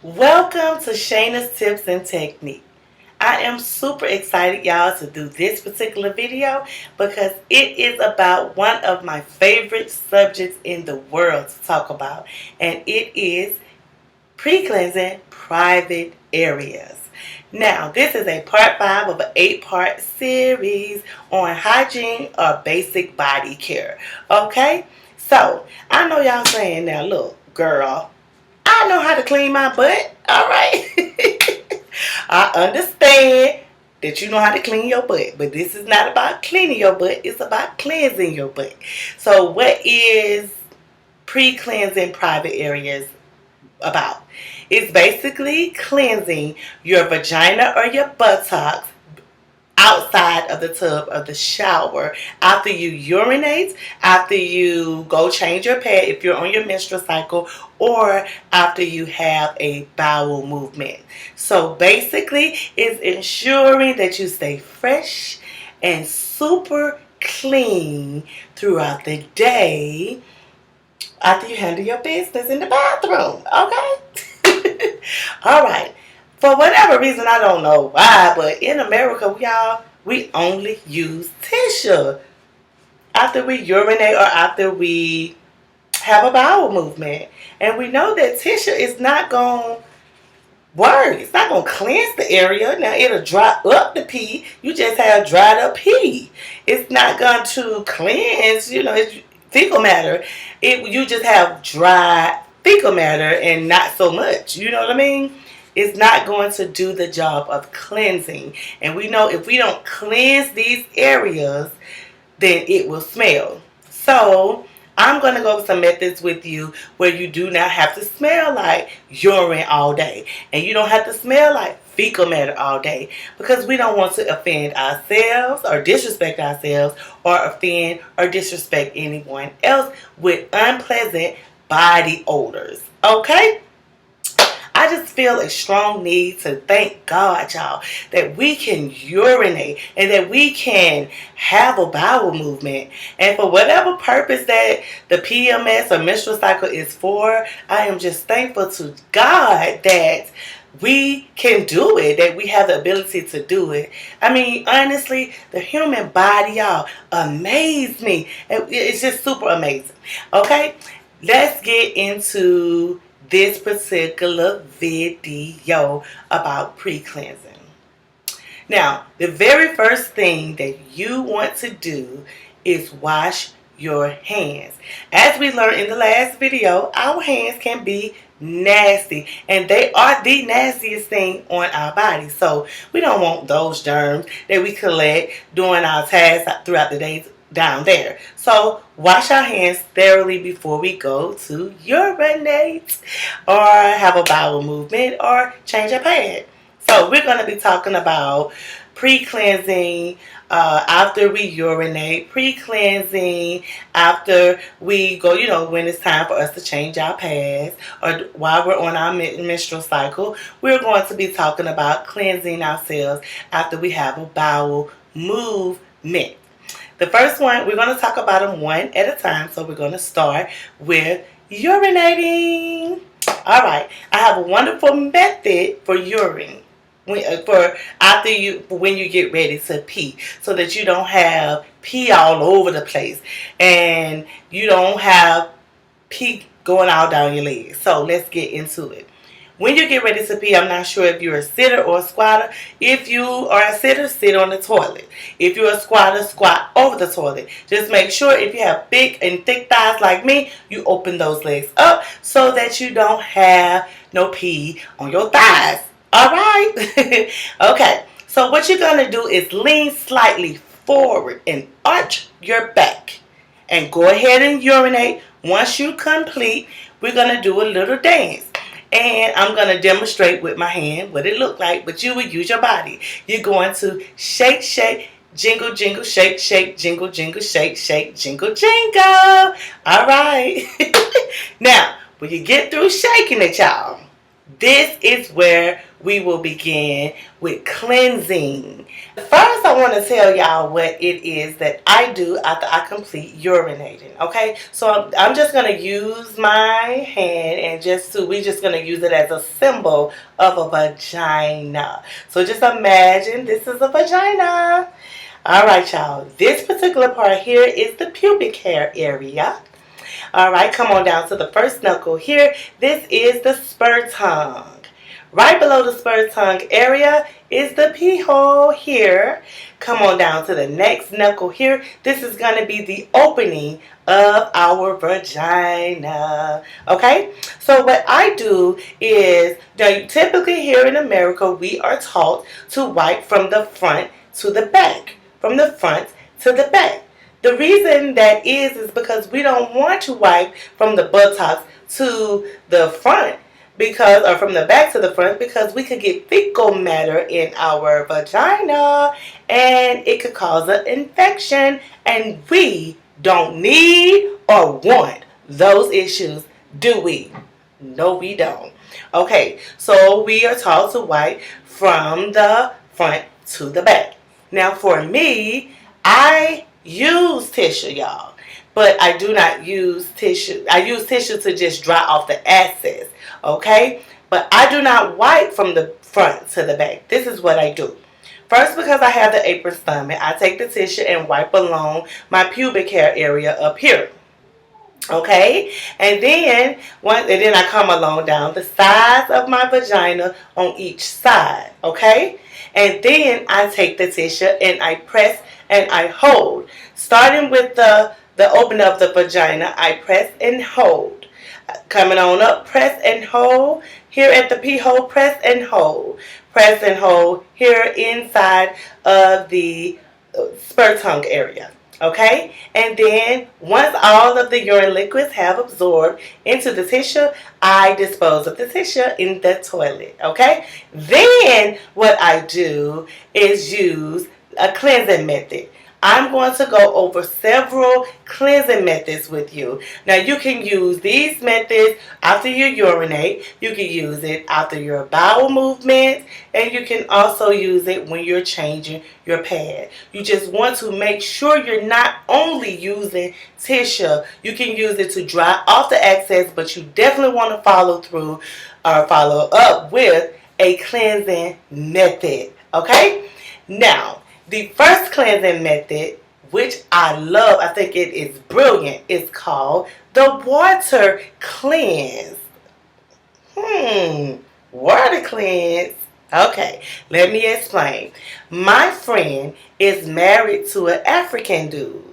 Welcome to Shana's Tips and Technique. I am super excited, y'all, to do this particular video because it is about one of my favorite subjects in the world to talk about, and it is pre-cleansing private areas. Now, this is a part 5 of an 8-part series on hygiene or basic body care. Okay? So, I know y'all saying now, look, girl, I know how to clean my butt. All right. I understand that you know how to clean your butt, but this is not about cleaning your butt. It's about cleansing your butt. So what is pre-cleansing private areas about? It's basically cleansing your vagina or your buttocks outside of the tub of the shower after you urinate, after you go change your pad if you're on your menstrual cycle, or after you have a bowel movement. So basically, it's ensuring that you stay fresh and super clean throughout the day after you handle your business in the bathroom. Okay? All right. For whatever reason, I don't know why, but in America, y'all, we only use tissue after we urinate or after we have a bowel movement. And we know that tissue is not going to work. It's not going to cleanse the area. Now, it'll dry up the pee. You just have dried up pee. It's not going to cleanse, it's fecal matter. You just have dry fecal matter and not so much. You know what I mean? It's not going to do the job of cleansing. And we know if we don't cleanse these areas, then it will smell. So I'm going to go over some methods with you where you do not have to smell like urine all day. And you don't have to smell like fecal matter all day, because we don't want to offend ourselves or disrespect ourselves or offend or disrespect anyone else with unpleasant body odors. Okay? I just feel a strong need to thank God, y'all, that we can urinate and that we can have a bowel movement. And for whatever purpose that the PMS or menstrual cycle is for, I am just thankful to God that we can do it, that we have the ability to do it. I mean, honestly, the human body, y'all, amaze me. It's just super amazing. Okay? Let's get into this particular video about pre-cleansing. Now, the very first thing that you want to do is wash your hands. As we learned in the last video, our hands can be nasty, and they are the nastiest thing on our body. So we don't want those germs that we collect doing our tasks throughout the day down there. So wash our hands thoroughly before we go to urinate or have a bowel movement or change a pad. So we're going to be talking about pre-cleansing after we urinate, pre-cleansing after we go, when it's time for us to change our pads, or while we're on our menstrual cycle. We're going to be talking about cleansing ourselves after we have a bowel movement. The first one, we're going to talk about them one at a time. So we're going to start with urinating. All right. I have a wonderful method for urine. When you get ready to pee, so that you don't have pee all over the place and you don't have pee going all down your legs. So let's get into it. When you get ready to pee, I'm not sure if you're a sitter or a squatter. If you are a sitter, sit on the toilet. If you're a squatter, squat over the toilet. Just make sure if you have big and thick thighs like me, you open those legs up so that you don't have no pee on your thighs. All right? Okay. So what you're going to do is lean slightly forward and arch your back. And go ahead and urinate. Once you complete, we're going to do a little dance. And I'm going to demonstrate with my hand what it looked like, but you will use your body. You're going to shake, shake, jingle, jingle, shake, shake, jingle, jingle, shake, shake, jingle, jingle. All right. Now, when you get through shaking it, y'all, This is where we will begin with cleansing. First, I want to tell y'all what it is that I do after I complete urinating. Okay, so I'm just gonna use my hand and we're just gonna use it as a symbol of a vagina. So just imagine this is a vagina. All right, y'all. This particular part here is the pubic hair area. All right, come on down to the first knuckle here. This is the spur tongue. Right below the spur tongue area is the pee hole here. Come on down to the next knuckle here. This is going to be the opening of our vagina. Okay, so what I do is, typically here in America, we are taught to wipe from the front to the back. From the front to the back. The reason that is because we don't want to wipe from the buttocks to the front or from the back to the front, because we could get fecal matter in our vagina and it could cause an infection, and we don't need or want those issues, do we? No, we don't. Okay, so we are taught to wipe from the front to the back. Now for me, I use tissue, y'all, but I do not use tissue. I use tissue to just dry off the excess, okay? But I do not wipe from the front to the back. This is what I do. First, because I have the apron stomach, I take the tissue and wipe along my pubic hair area up here. Okay, and then I come along down the sides of my vagina on each side. Okay, and then I take the tissue and I press and I hold. Starting with the opening of the vagina, I press and hold. Coming on up, press and hold. Here at the pee hole, press and hold. Press and hold here inside of the spur tongue area. Okay, and then once all of the urine liquids have absorbed into the tissue, I dispose of the tissue in the toilet. Okay, then what I do is use a cleansing method. I'm going to go over several cleansing methods with you. Now, you can use these methods after you urinate. You can use it after your bowel movement. And you can also use it when you're changing your pad. You just want to make sure you're not only using tissue. You can use it to dry off the excess, but you definitely want to follow up with a cleansing method. Okay? Now, the first cleansing method, which I love, I think it is brilliant, is called the water cleanse. Water cleanse. Okay, let me explain. My friend is married to an African dude.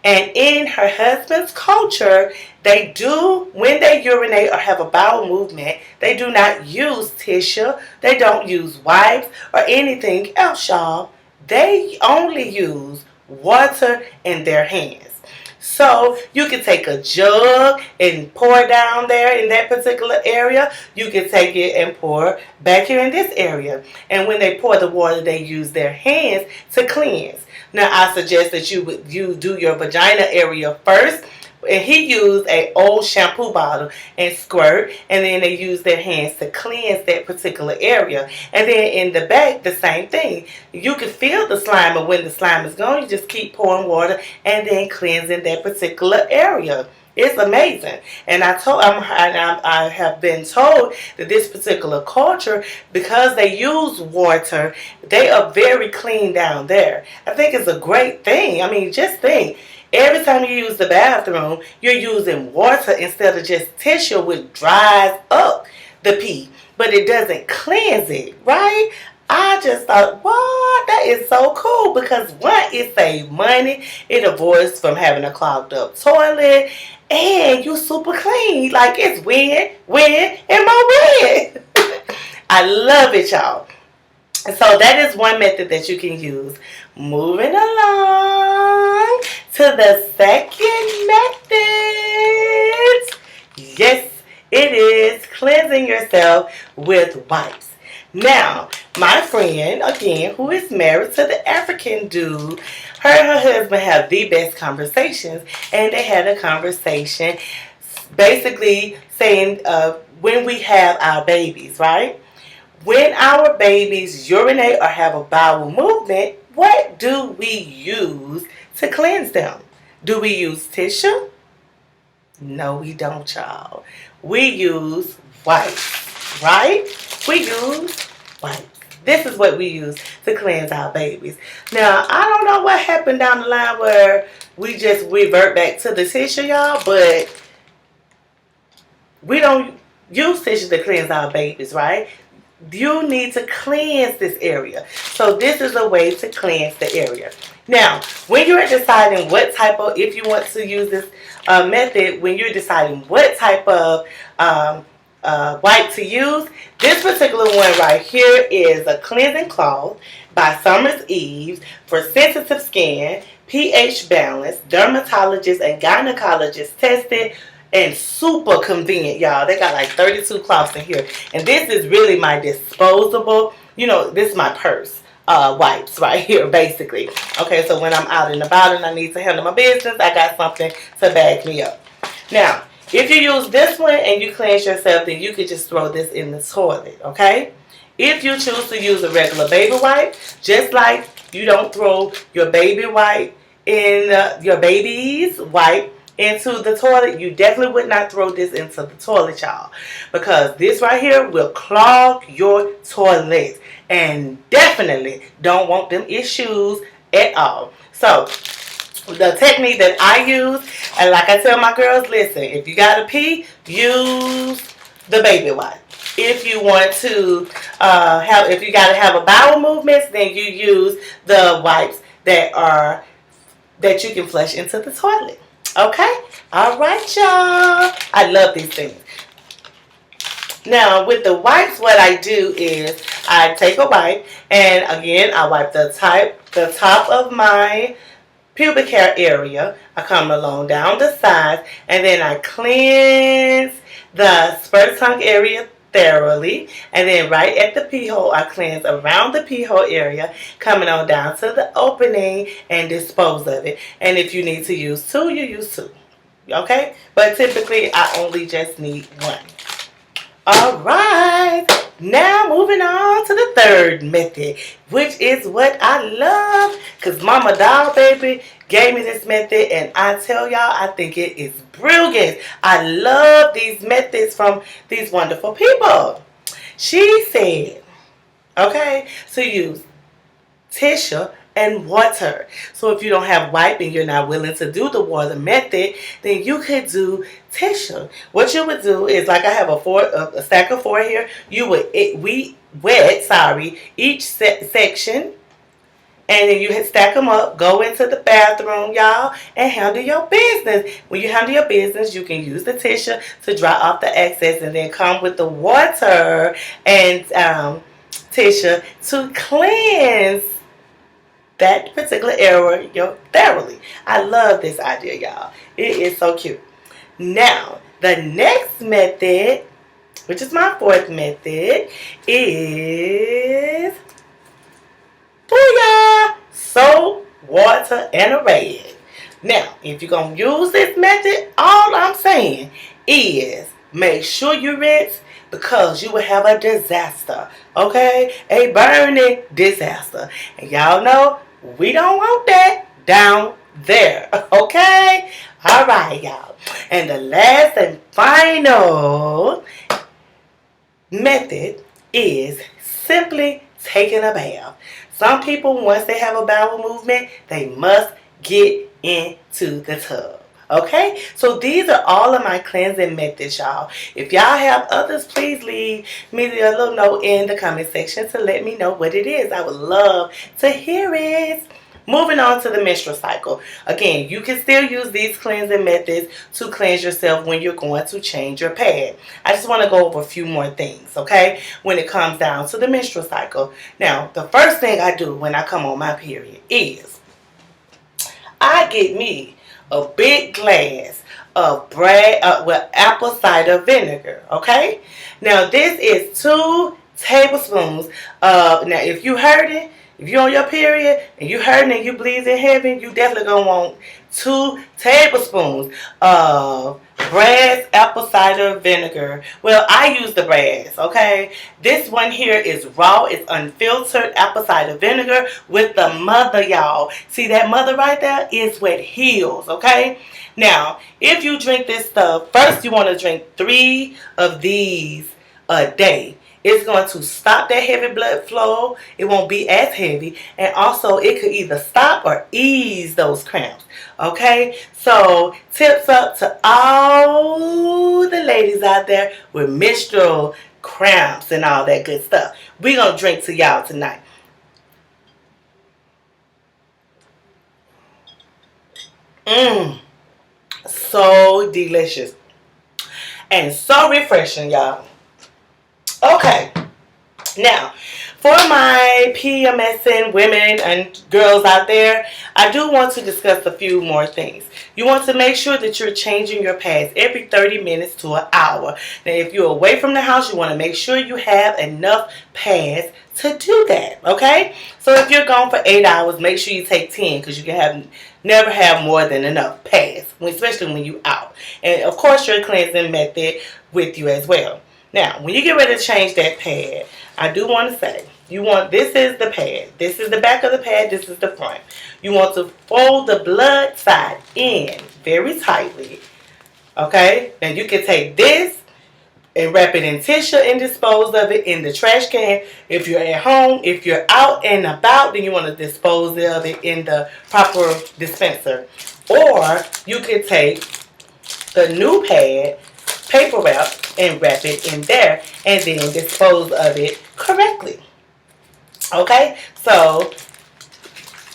And in her husband's culture, when they urinate or have a bowel movement, they do not use tissue. They don't use wipes or anything else, y'all. They only use water in their hands. So you can take a jug and pour down there in that particular area. You can take it and pour back here in this area. And when they pour the water, they use their hands to cleanse. Now, I suggest that you do your vagina area first. And he used an old shampoo bottle and squirt, and then they use their hands to cleanse that particular area. And then in the back, the same thing. You can feel the slime, but when the slime is gone, you just keep pouring water and then cleansing that particular area. It's amazing. And I have been told that this particular culture, because they use water, they are very clean down there. I think it's a great thing. I mean, just think. Every time you use the bathroom, you're using water instead of just tissue, which dries up the pee, but it doesn't cleanse it, right? I just thought, what? That is so cool, because one, it saves money, it avoids from having a clogged up toilet, and you super clean. Like, it's win, and more win. I love it, y'all. So that is one method that you can use. Moving along to the second method. Yes, it is cleansing yourself with wipes. Now, my friend, again, who is married to the African dude, her and her husband have the best conversations, and they had a conversation basically saying when we have our babies, right? When our babies urinate or have a bowel movement, what do we use to cleanse them? Do we use tissue? No, we don't, y'all. We use wipes, right? We use wipes. This is what we use to cleanse our babies. Now, I don't know what happened down the line where we just revert back to the tissue, y'all, but we don't use tissue to cleanse our babies, right? You need to cleanse this area. So this is a way to cleanse the area. Now, when you're deciding what type of, if you want to use this method, when you're deciding what type of wipe to use, this particular one right here is a cleansing cloth by Summer's Eve for sensitive skin, pH balance, dermatologists and gynecologists tested, and super convenient, y'all. They got like 32 cloths in here. And this is really my disposable, this is my purse wipes right here, basically. Okay, so when I'm out and about and I need to handle my business, I got something to back me up. Now, if you use this one and you cleanse yourself, then you could just throw this in the toilet, okay? If you choose to use a regular baby wipe, just like you don't throw your baby wipe in your baby's wipe into the toilet, you definitely would not throw this into the toilet, y'all, because this right here will clog your toilet and definitely don't want them issues at all. So the technique that I use, and like I tell my girls, listen, if you gotta pee, use the baby wipe. If you want to if you gotta have a bowel movements, then you use the wipes that you can flush into the toilet. Okay? All right, y'all. I love these things. Now, with the wipes, what I do is I take a wipe, and again, I wipe the top of my pubic hair area. I come along down the sides, and then I cleanse the sperm tongue area thoroughly, and then right at the pee hole, I cleanse around the pee hole area, coming on down to the opening and dispose of it. And if you need to use two, you use two. Okay? But typically, I only just need one. All right. Now, moving on to the third method, which is what I love, because Mama Doll Baby gave me this method, and I tell y'all, I think it is brilliant. I love these methods from these wonderful people. She said, okay, to use tissue and water. So if you don't have wipe and you're not willing to do the water method, then you could do tissue. What you would do is, like I have a stack of 4 here, you would wet each section, and then you stack them up, go into the bathroom, y'all, and handle your business. When you handle your business, you can use the tissue to dry off the excess, and then come with the water and tissue to cleanse that particular area thoroughly. I love this idea, y'all. It is so cute. Now, the next method, which is my fourth method, is booyah! Soap, water, and a rag. Now, if you're going to use this method, all I'm saying is make sure you rinse, because you will have a disaster, okay? A burning disaster. And y'all know, we don't want that down there, okay? All right, y'all. And the last and final method is simply taking a bath. Some people, once they have a bowel movement, they must get into the tub. Okay, so these are all of my cleansing methods, y'all. If y'all have others, please leave me a little note in the comment section to let me know what it is. I would love to hear it. Moving on to the menstrual cycle. Again, you can still use these cleansing methods to cleanse yourself when you're going to change your pad. I just want to go over a few more things, okay, when it comes down to the menstrual cycle. Now, the first thing I do when I come on my period is I get me a big glass of apple cider vinegar, okay? Now, this is 2 tablespoons of, now if you heard it, if you're on your period and you hurting and you bleeding heavy, you definitely gonna want 2 tablespoons of Brad's apple cider vinegar. Well, I use the Brad's, okay? This one here is raw. It's unfiltered apple cider vinegar with the mother, y'all. See that mother right there is what heals, okay? Now, if you drink this stuff, first you want to drink 3 of these a day. It's going to stop that heavy blood flow. It won't be as heavy. And also, it could either stop or ease those cramps. Okay? So, tips up to all the ladies out there with menstrual cramps and all that good stuff. We're going to drink to y'all tonight. So delicious. And so refreshing, y'all. Okay, now for my PMSing women and girls out there, I do want to discuss a few more things. You want to make sure that you're changing your pads every 30 minutes to an hour. Now, if you're away from the house, you want to make sure you have enough pads to do that, okay? So if you're gone for 8 hours, make sure you take 10 because you can never have more than enough pads, especially when you're out. And of course, your cleansing method with you as well. Now, when you get ready to change that pad, I do want to say, this is the pad. This is the back of the pad. This is the front. You want to fold the blood side in very tightly. Okay? Now, you can take this and wrap it in tissue and dispose of it in the trash can. If you're at home, if you're out and about, then you want to dispose of it in the proper dispenser. Or you can take the new pad, paper wrap, and wrap it in there and then dispose of it correctly. Okay, so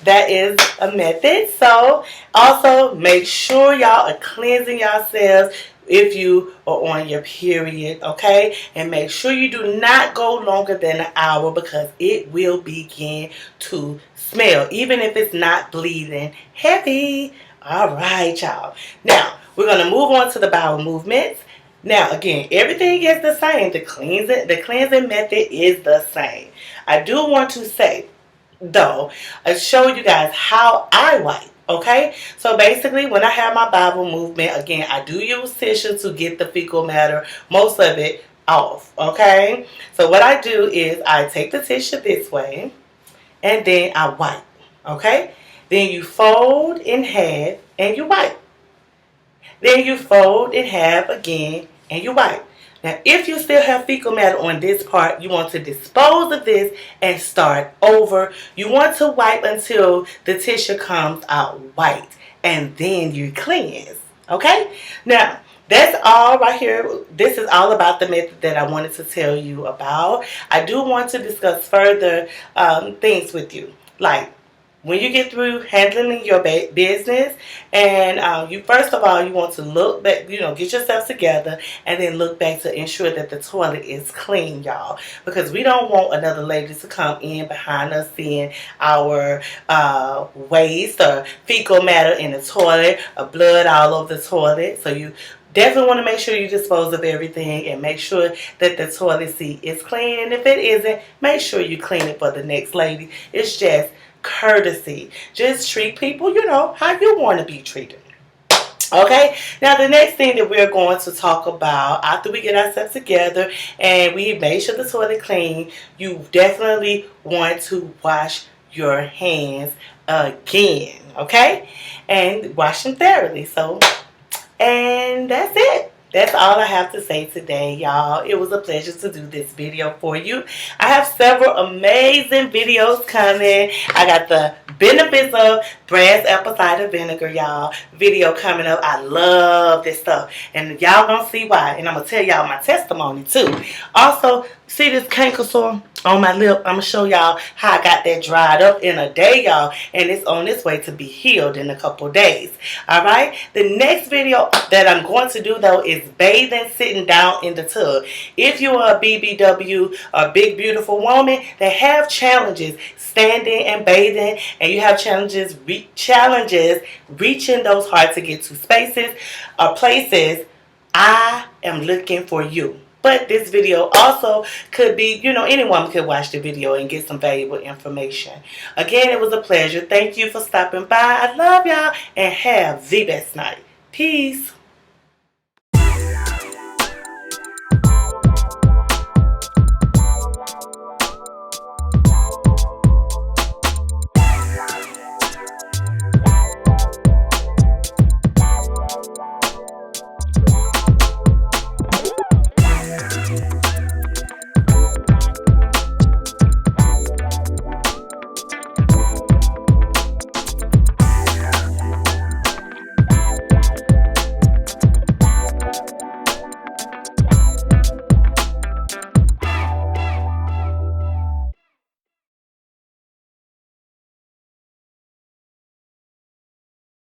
that is a method. So also make sure y'all are cleansing yourselves if you are on your period, okay? And make sure you do not go longer than an hour because it will begin to smell, even if it's not bleeding heavy. All right, y'all. Now, we're going to move on to the bowel movements. Now, again, everything is the same. The cleansing method is the same. I do want to say, though, I show you guys how I wipe. Okay, so basically when I have my bowel movement, again, I do use tissue to get the fecal matter, most of it, off. Okay, so what I do is I take the tissue this way and then I wipe. Okay, then you fold in half and you wipe. Then you fold in half again and you wipe. Now, if you still have fecal matter on this part, you want to dispose of this and start over. You want to wipe until the tissue comes out white and then you cleanse. Okay? Now, that's all right here. This is all about the method that I wanted to tell you about. I do want to discuss further things with you. Like, when you get through handling your business, and you first of all, you want to look back, get yourself together, and then look back to ensure that the toilet is clean, y'all. Because we don't want another lady to come in behind us seeing our waste or fecal matter in the toilet or blood all over the toilet. So you definitely want to make sure you dispose of everything and make sure that the toilet seat is clean. And if it isn't, make sure you clean it for the next lady. It's just courtesy. Just treat people, how you want to be treated. Okay, now the next thing that we're going to talk about after we get ourselves together and we made sure the toilet clean, you definitely want to wash your hands again, okay? And wash them thoroughly. And that's it. That's all I have to say today, y'all. It was a pleasure to do this video for you. I have several amazing videos coming. I got the benefits of Brad's apple cider vinegar, y'all, video coming up. I love this stuff. And y'all gonna see why. And I'm gonna tell y'all my testimony too. Also, see this canker sore on my lip? I'm gonna show y'all how I got that dried up in a day, y'all. And it's on its way to be healed in a couple days. Alright? The next video that I'm going to do though is bathing sitting down in the tub. If you are a BBW, a big beautiful woman that have challenges standing and bathing, and you have challenges reaching those hard to get to spaces or places, I am looking for you. But this video also could be, anyone could watch the video and get some valuable information. Again, it was a pleasure. Thank you for stopping by. I love y'all and have the best night. Peace.